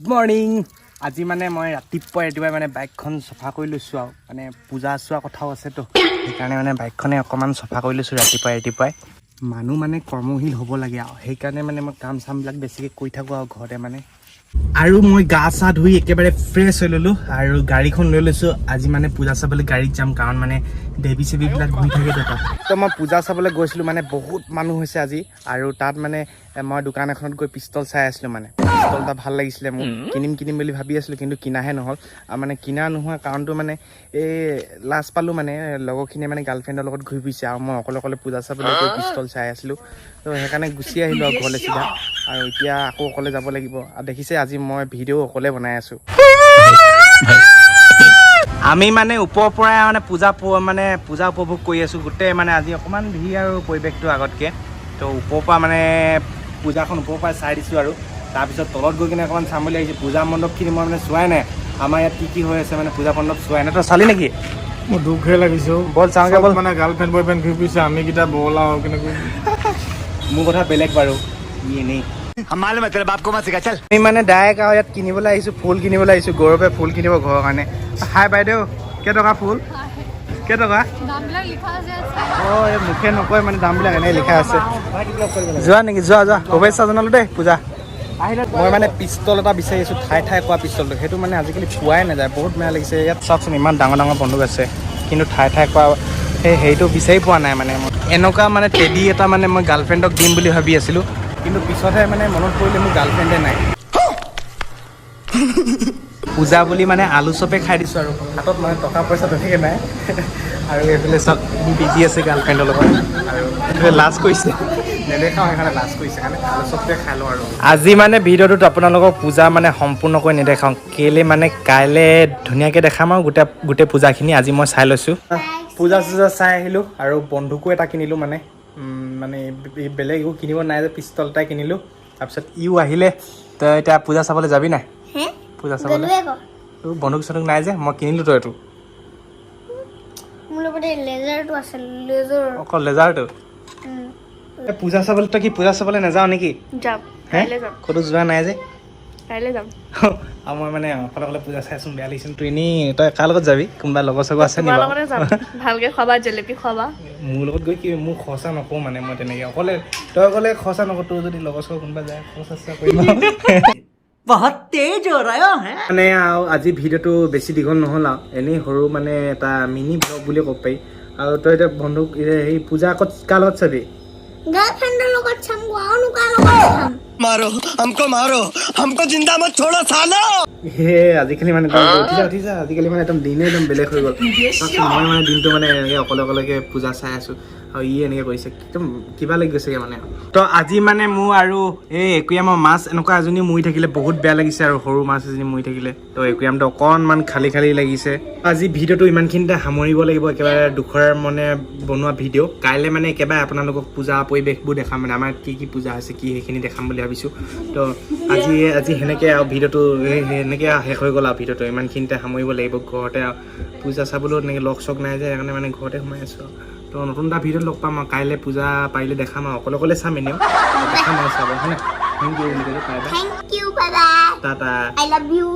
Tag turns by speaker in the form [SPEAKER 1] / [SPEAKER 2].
[SPEAKER 1] Good morning. আজি মানে মই ৰাতিপুৱাই মানে বাইকখন চফা কৰি লৈছোঁ আৰু মানে পূজা চোৱা কথাও আছেতো, সেইকাৰণে মানে বাইকখনে অকণমান চফা কৰি লৈছোঁ ৰাতিপুৱাই। মানুহ মানে কৰ্মশীল হ'ব লাগে আৰু সেইকাৰণে মানে মই কাম চামবিলাক বেছিকৈ কৰি থাকোঁ আৰু ঘৰতে মানে। আৰু মই গা চা ধুই একেবাৰে ফ্ৰেছ হৈ ল'লোঁ আৰু গাড়ীখন লৈ লৈছোঁ। আজি মানে পূজা চাবলৈ গাড়ীত যাম, কাৰণ মানে দেৱী চেৱীবিলাক ঘূৰি থাকে তাত। তো মই পূজা চাবলৈ গৈছিলোঁ, মানে বহুত মানুহ হৈছে আজি। আৰু তাত মানে মই দোকান এখনত গৈ পিষ্টল চাই আছিলোঁ, মানে পিষ্টল এটা ভাল লাগিছিলে মোক, কিনিম বুলি ভাবি আছিলোঁ, কিন্তু কিনাহে নহ'ল। আৰু মানে কিনা নোহোৱা কাৰণটো মানে এই লাজ পালোঁ, মানে লগৰখিনিয়ে মানে গাৰ্লফ্ৰেণ্ডৰ লগত ঘূৰি ফুৰিছে আৰু মই অকলে পূজা চাবলৈ গৈ পিষ্টল চাই আছিলোঁ। তো সেইকাৰণে গুচি আহিলোঁ আৰু ঘৰলৈ চিধা। আৰু এতিয়া আকৌ অকলে যাব লাগিব। আৰু দেখিছে আজি মই ভিডিঅ' অকলে বনাই আছোঁ। আমি মানে ওপৰৰ পৰাই মানে পূজা উপভোগ কৰি আছোঁ গোটেই। মানে আজি অকণমান ভিৰ আৰু পৰিৱেশটো আগতকৈ, তো ওপৰৰ পৰা মানে পূজাখন ওপৰৰ পৰাই চাই দিছোঁ। আৰু তাৰপিছত তলত গৈ কিনে অকণমান চাম বুলি আহিছোঁ। পূজা মণ্ডপখিনি মই মানে চোৱাই নাই, আমাৰ ইয়াত কি হৈ আছে মানে পূজা মণ্ডপ চোৱাই নাই। তই চালি নেকি?
[SPEAKER 2] মোৰ দুখহে লাগিছোঁ।
[SPEAKER 1] বল চাওঁগৈ বল।
[SPEAKER 2] মানে গাৰ্লফ্ৰেণ্ড বয়ফ্ৰেণ্ড ঘূৰি ফুৰিছে, আমি কেইটা বল আৰু কেনেকৈ।
[SPEAKER 1] মোৰ কথা বেলেগ বাৰু, এনেই আমি মানে ডাইৰেক্ট আৰু ইয়াত কিনিবলৈ আহিছোঁ, ফুল কিনিবলৈ আহিছোঁ। গৌৰৱে ফুল কিনিব ঘৰৰ কাৰণে। হাই বাইদেউ, কেইটকা ফুল? কেইটকা? অঁ, এই মুখে নকয় মানে দামবিলাক এনেই লিখা আছে। যোৱা নেকি? যোৱা শুভেচ্ছা জনালোঁ দেই পূজা। মই মানে পিষ্টল এটা বিচাৰি আছোঁ, ঠাই কোৱা পিষ্টলটো। সেইটো মানে আজিকালি পোৱাই নাযায়, বহুত বেয়া লাগিছে। ইয়াত চাওকচোন ইমান ডাঙৰ বন্দুক আছে, কিন্তু ঠাই কোৱা সেইটো বিচাৰি পোৱা নাই। মানে এনেকুৱা মানে টেডি এটা মানে মই গাৰ্লফ্ৰেণ্ডক দিম বুলি ভাবি আছিলোঁ, কিন্তু পিছতহে মানে মনত পৰিলে মোৰ গাৰ্লফ্ৰেণ্ডে নাই। পূজা বুলি মানে আলু চপে খাই দিছোঁ, আৰু হাতত মানে টকা পইচা তেনেকৈ নাই। আৰু এইফালে চব বিজি আছে গাৰ্লফ্ৰেণ্ডৰ লগত, আৰু এইফালে লাজ কৰিছে, নেদেখাওঁ সেইকাৰণে লাজ কৰিছে, কাৰণে আলু চপটোৱে খাই লওঁ। আৰু আজি মানে ভিডিঅ'টোত আপোনালোকক পূজা মানে সম্পূৰ্ণকৈ নেদেখাওঁ, কেলৈ মানে কাইলৈ ধুনীয়াকৈ দেখাম আৰু গোটেই পূজাখিনি আজি মই চাই লৈছোঁ। পূজা চাই আহিলোঁ, আৰু বন্ধুকো এটা কিনিলোঁ। মানে বেলেগ একো কিনিব নাই যে, পিষ্টল এটাই কিনিলোঁ। তাৰপিছত ইও আহিলে। তই এতিয়া পূজা চাবলৈ যাবি নাই? পূজা চাবলৈ বন্ধুক চন্ধুক নাই যে, মই কিনিলোঁ। তই এইটো অকল লেজাৰটো। পূজা চাবলৈ তই কি পূজা চাবলৈ নাযাওঁ নেকি? ক'তো যোৱা নাই যে?
[SPEAKER 3] কাইলৈ যাম।
[SPEAKER 1] আৰু মই মানে অকলে পূজা চাইচোন, বেয়া লাগিছিল। তোৰ এনেই তই কাৰ লগত যাবি? কোনোবা লগৰ চগৰ আছে নি?
[SPEAKER 3] ভালকে খোৱাবা, জেলেপি খোৱাবা।
[SPEAKER 1] মোৰ লগত গৈ কি মোৰ খৰচা নকৰোঁ, মানে মই তেনেকৈ অকলে। তই অকলে খৰচা নকৰ, তোৰ যদি লগৰ চগৰ কোনোবা যায় খৰচা কৰিম। মানে আৰু আজি ভিডিঅ'টো বেছি দীঘল নহ'ল আৰু এনেই সৰু মানে এটা মিনি ব্লগ বুলি ক'ব পাৰি। আৰু তই এতিয়া বন্ধুক সেই পূজা আগত কাৰ লগত চাবি?
[SPEAKER 4] গাৰ্লফ্ৰেণ্ডৰ লগত চাম, আৰু কাৰ লগত চাম?
[SPEAKER 5] मारो हमको जिंदा मत छोड़ो सालो।
[SPEAKER 1] আজিকালি মানে উঠিছা আজিকালি মানে একদম দিনে একদম বেলেগ হৈ গ'ল। মই মানে দিনটো মানে এনেকৈ অকলেকে পূজা চাই আছোঁ, আৰু ই এনেকৈ কৰিছে, একদম কিবা লাগি গৈছেগৈ মানে। তো আজি মানে মোৰ আৰু এই একুৰিয়ামৰ মাছ এনেকুৱা এজনী মৰি থাকিলে বহুত বেয়া লাগিছে, আৰু সৰু মাছ এজনী মৰি থাকিলে। তো একুৰিয়ামটো অকণমান খালী লাগিছে। আজি ভিডিঅ'টো ইমানখিনিতে সামৰিব লাগিব, একেবাৰে দুখৰ মানে বনোৱা ভিডিঅ'। কাইলৈ মানে একেবাৰে আপোনালোকক পূজা পৰিৱেশবোৰ দেখাম, মানে আমাৰ কি পূজা হৈছে সেইখিনি দেখাম বুলি ভাবিছোঁ। তো আজি সেনেকৈ আৰু ভিডিঅ'টো সেনেকৈ শেষ হৈ গ'ল। আৰু ভিডিঅ'টো ইমানখিনিতে সামৰিব লাগিব। ঘৰতে আৰু পূজা চাবলৈও তেনেকৈ লগ চগ নাই যে, সেইকাৰণে মানে ঘৰতে সোমাই আছোঁ। তো নতুন এটা ভিডিঅ'ত লগ পাম আৰু কাইলৈ পূজা পাৰিলে দেখাম, আৰু অকলে চাম এনেও দেখাম আৰু চাব, হয় নাই? থেংক ইউ বুলি ক'লোঁ।
[SPEAKER 4] Thank you, bye bye.
[SPEAKER 1] Tata.
[SPEAKER 4] I love you.